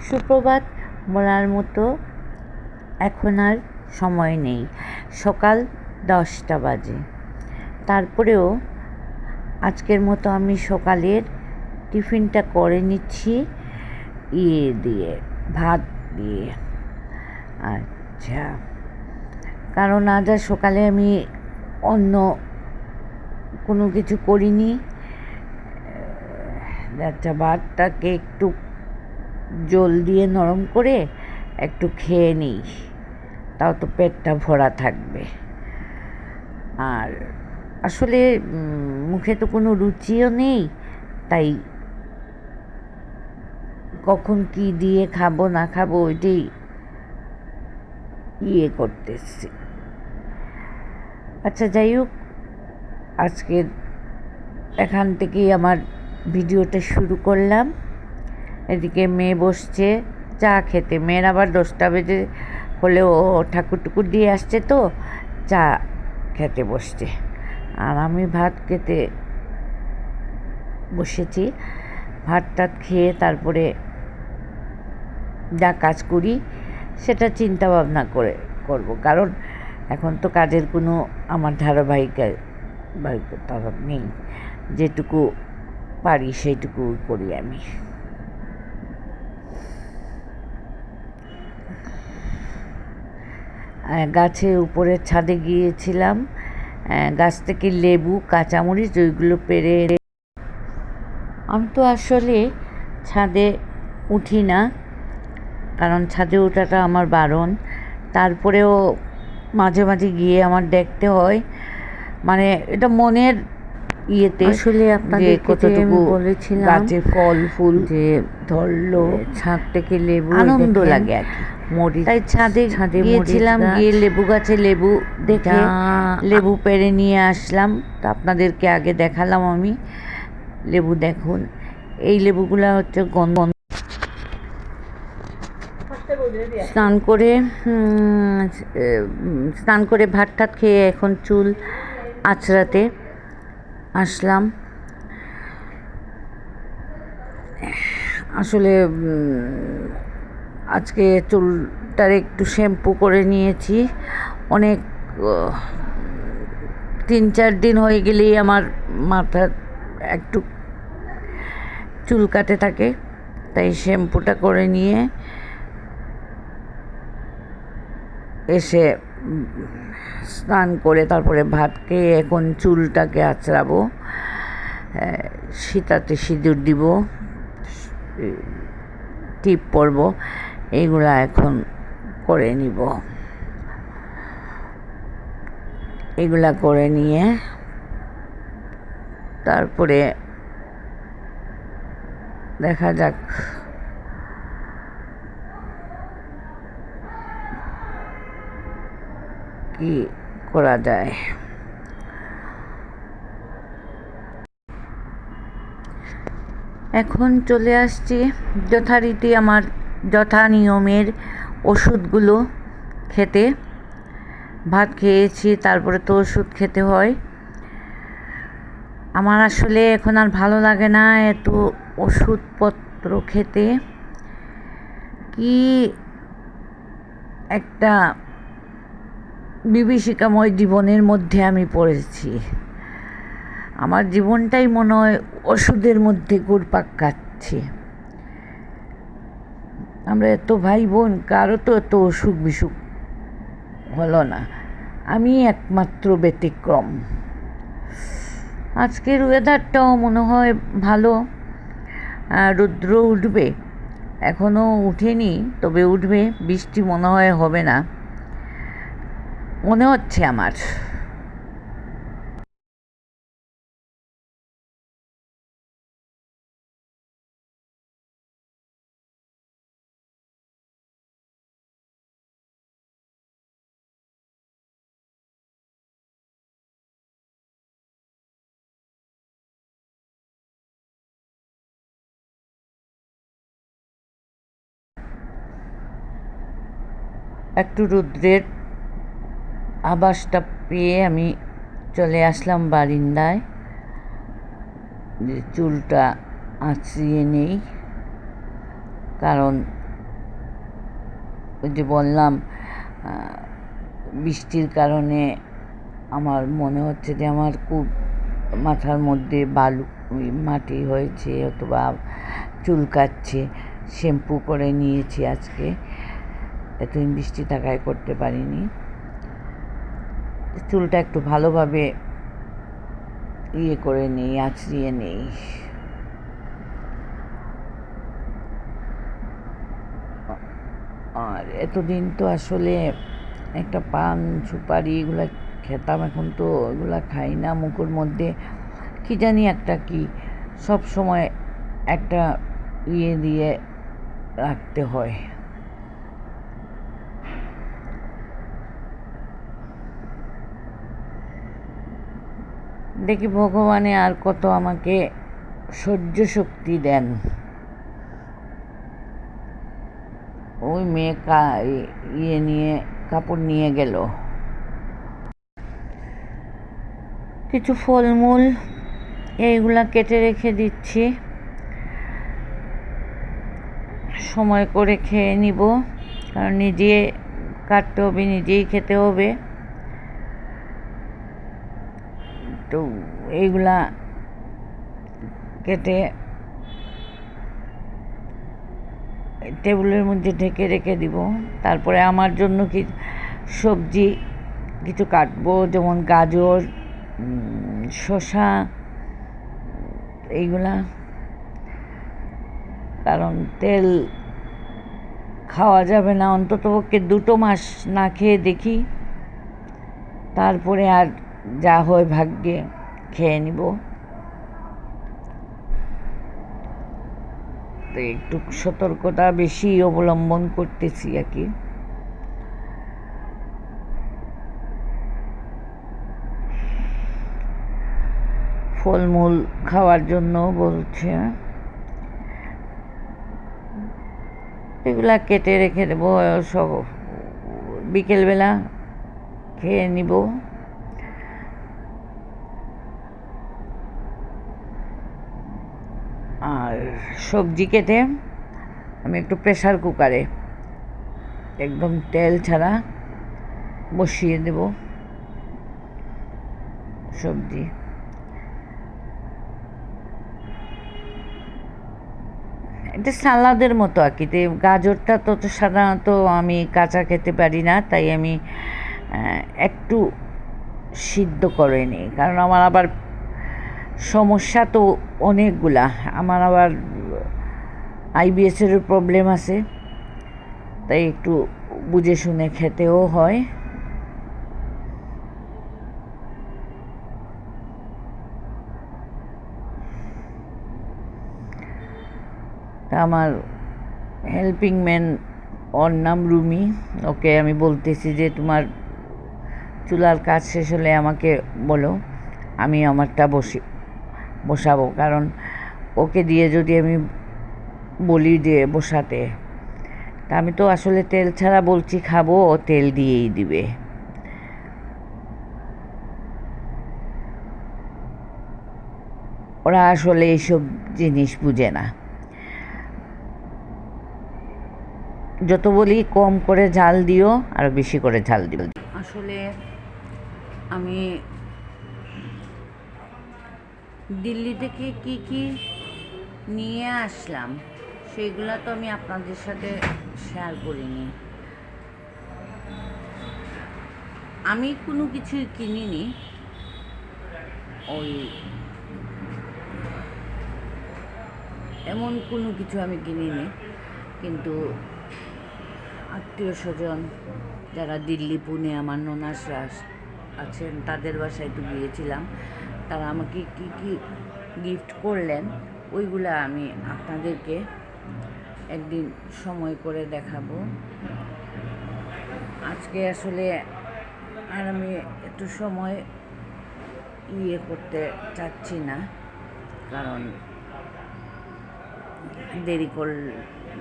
সুপ্রভাত বলার মতো এখন আর সময় নেই। সকাল 10টা বাজে। তারপরেও আজকের মতো আমি সকালের টিফিনটা করে নিচ্ছি ভাত দিয়ে। আচ্ছা, কারণ আজ আর সকালে আমি অন্য কোনো কিছু করিনি। আচ্ছা, ভাতটাকে একটু জল দিয়ে নরম করে একটু খেয়ে নিই, তাও তো পেটটা ভরা থাকবে। আর আসলে মুখে তো কোনো রুচিও নেই, তাই কখন কি দিয়ে খাবো না খাবো ওইটাই করতেছি। আচ্ছা, যাই হোক, আজকের এখান থেকেই আমার ভিডিওটা শুরু করলাম। এদিকে মেয়ে বসছে চা খেতে। মেয়ের আবার 10টা বেজে হলেও ঠাকুর টুকুর দিয়ে আসছে, তো চা খেতে বসছে। আর আমি ভাত খেতে বসেছি। ভাত টাত খেয়ে তারপরে যা কাজ করি সেটা চিন্তা ভাবনা করে করব, কারণ এখন তো কাজের কোনো আমার ধারাবাহিকতা নেই। যেটুকু পারি সেইটুকু করি আমি। গাছের উপরে ছাদে গিয়েছিলাম, গাছ থেকে লেবু কাঁচামরিচ ওইগুলো পেড়ে। আমি তো আসলে ছাদে উঠি না, কারণ ছাদে ওঠাটা আমার বারণ। তারপরেও মাঝে মাঝে গিয়ে আমার দেখতে হয়, মানে এটা মনের ইয়েতে। আসলে আপনাদের কতটুকু বলেছিলাম গাছে ফল ফুল যে ধরলো, ছাদ থেকে লেবু আনন্দ লাগে আর কি। তাই ছাদে গিয়েছিলাম, গিয়ে লেবু গাছে লেবু দেখে লেবু পেড়ে নিয়ে আসলাম। তো আপনাদেরকে আগে দেখালাম আমি লেবু। দেখুন, এই লেবুগুলা হচ্ছে স্নান করে ভাত টাত খেয়ে এখন চুল আঁচড়াতে আসলাম। আসলে আজকে চুলটার একটু শ্যাম্পু করে নিয়েছি। অনেক 3-4 দিন হয়ে গেলেই আমার মাথা একটু চুল কাটে থাকে, তাই শ্যাম্পুটা করে নিয়ে এসে স্নান করে তারপরে ভাত খেয়ে এখন চুলটাকে আঁচড়াবো। সীতাতে সিঁদুর দিব, টিপ পরব, এইগুলা এখন করে নিব। এগুলা করে নিয়ে তারপরে দেখা যাক কি করা যায়। এখন চলে আসছি যথারীতি আমার যথা নিয়মের ওষুধগুলো খেতে। ভাত খেয়েছি, তারপরে তো ওষুধ খেতে হয়। আমার আসলে এখন আর ভালো লাগে না এত ওষুধপত্র খেতে। কি একটা বিভীষিকাময় জীবনের মধ্যে আমি পড়েছি। আমার জীবনটাই মনে হয় ওষুধের মধ্যে ঘুরপাক খাচ্ছে। আমরা এত ভাই বোন, কারো তো এত অসুখ বিসুখ হলো না, আমি একমাত্র ব্যতিক্রম। আজকের ওয়েদারটাও মনে হয় ভালো, রৌদ্র উঠবে, এখনও উঠেনি, তবে উঠবে। বৃষ্টি মনে হয় হবে না, মনে হচ্ছে আমার। একটু রৌদ্রের আভাসটা পেয়ে আমি চলে আসলাম বারান্দায়, যে চুলটা আঁচড়িয়ে নেই, কারণ ওই যে বললাম বৃষ্টির কারণে আমার মনে হচ্ছে যে আমার খুব মাথার মধ্যে বালু মাটি হয়েছে অথবা চুলকাচ্ছে। শ্যাম্পু করে নিয়েছি আজকে, এতদিন বৃষ্টি থাকায় করতে পারিনি। চুলটা একটু ভালোভাবে করে নেই, আঁচড়িয়ে নেই। আর এতদিন তো আসলে একটা পান সুপারি এগুলো খেতাম, এখন তো এগুলা খাই না। মুখের মধ্যে কি জানি একটা কি সব সময় একটা দিয়ে রাখতে হয়। দেখি ভগবানে আর কত আমাকে সহ্য শক্তি দেন। ওই মেয়ে নিয়ে কাপড় নিয়ে গেল। কিছু ফলমূল এইগুলা কেটে রেখে দিচ্ছি, সময় করে খেয়ে নিব, কারণ নিজে কাটতে হবে, নিজেই খেতে হবে। তো এইগুলা কেটে টেবিলের মধ্যে ঢেকে রেখে দিব। তারপরে আমার জন্য কি সবজি কিছু কাটবো, যেমন গাজর, শসা, এইগুলা। কারণ তেল খাওয়া যাবে না, অন্ততপক্ষে 2 মাস না খেয়ে দেখি, তারপরে আর যা হয় ভাগ্যে খেয়ে নিব। তো একটু সতর্কতা বেশি অবলম্বন করতেছি আর কি। ফলমূল খাওয়ার জন্য বলছে, এগুলা কেটে রেখে দেবো, সব বিকেলবেলা খেয়ে নিব। আর সবজি কেটে আমি একটু প্রেসার কুকারে একদম তেল ছাড়া বসিয়ে দেব সবজি। এটা সালাদের মতো আর কি। গাজরটা তো সাধারণত আমি কাঁচা খেতে পারি না, তাই আমি একটু সিদ্ধ করে নিই, কারণ আমার আবার সমস্যা তো অনেকগুলা। আমার আবার আইবিএসেরও প্রবলেম আছে, তাই একটু বুঝে শুনে খেতেও হয়। তা আমার হেল্পিং ম্যান, ওর নাম রুমি, ওকে আমি বলতেছি যে তোমার চুলার কাজ শেষ হলে আমাকে বলো, আমি আমারটা বসাবো। কারণ ওকে দিয়ে যদি আমি বলি যে বসাতে, তা আমি তো আসলে তেল ছাড়া বলছি খাবো, ও তেল দিয়েই দিবে। ওরা আসলে এইসব জিনিস বুঝে না। যত বলি কম করে ঝাল দিও, আর বেশি করে ঝাল দিও। আসলে আমি দিল্লি থেকে কি কি নিয়ে আসলাম সেগুলো তো আমি আপনাদের সাথে শেয়ার করিনি। আমি কোনো কিছুই কিনিনি, ওই এমন কোনো কিছু আমি কিনিনি, কিন্তু আত্মীয় স্বজন যারা দিল্লি, পুনে, আমার ননাসরা আছেন, তাদের বাসায় তো গিয়েছিলাম। তারা আমাকে কি কি গিফট করলেন ওইগুলা আমি আপনাদেরকে একদিন সময় করে দেখাবো। আজকে আসলে আর আমি একটু সময় করতে চাচ্ছি না, কারণ দেরি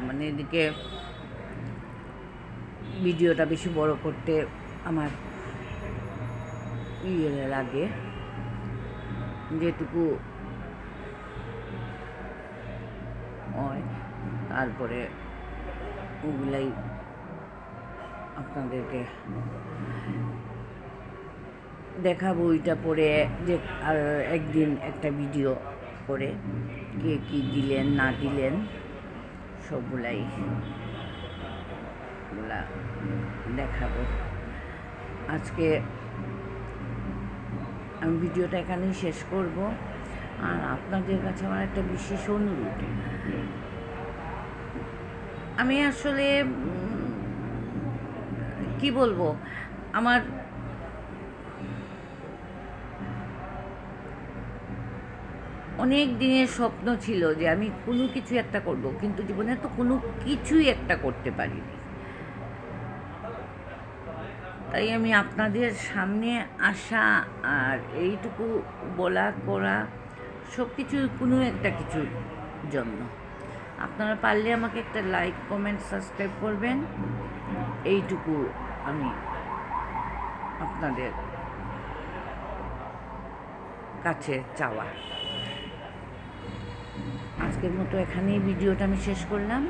মানে এদিকে ভিডিওটা বেশি বড় করতে আমার লাগে। যেটুকু হয় তারপরে ওগুলাই আপনাদেরকে দেখাবো ওইটা পরে, যে আর একদিন একটা ভিডিও করে কে কী দিলেন না দিলেন সবগুলাই দেখাবো। আজকে আমি ভিডিওটা এখানেই শেষ করব। আর আপনাদের কাছে আমার একটা বিশেষ অনুরোধ, আমি আসলে কি বলবো, আমার অনেক দিনের স্বপ্ন ছিল যে আমি কোনো কিছু একটা করব, কিন্তু জীবনে তো কোনো কিছুই একটা করতে পারিনি। তাই আমি আপনাদের সামনে আসা আর এইটুকু বলা করা সব কিছু কোনো একটা কিছুর জন্য। আপনারা পারলে আমাকে একটা লাইক, কমেন্ট, সাবস্ক্রাইব করবেন, এইটুকু আমি আপনাদের কাছে চাওয়া। আজকের মতো এখানেই ভিডিওটা আমি শেষ করলাম।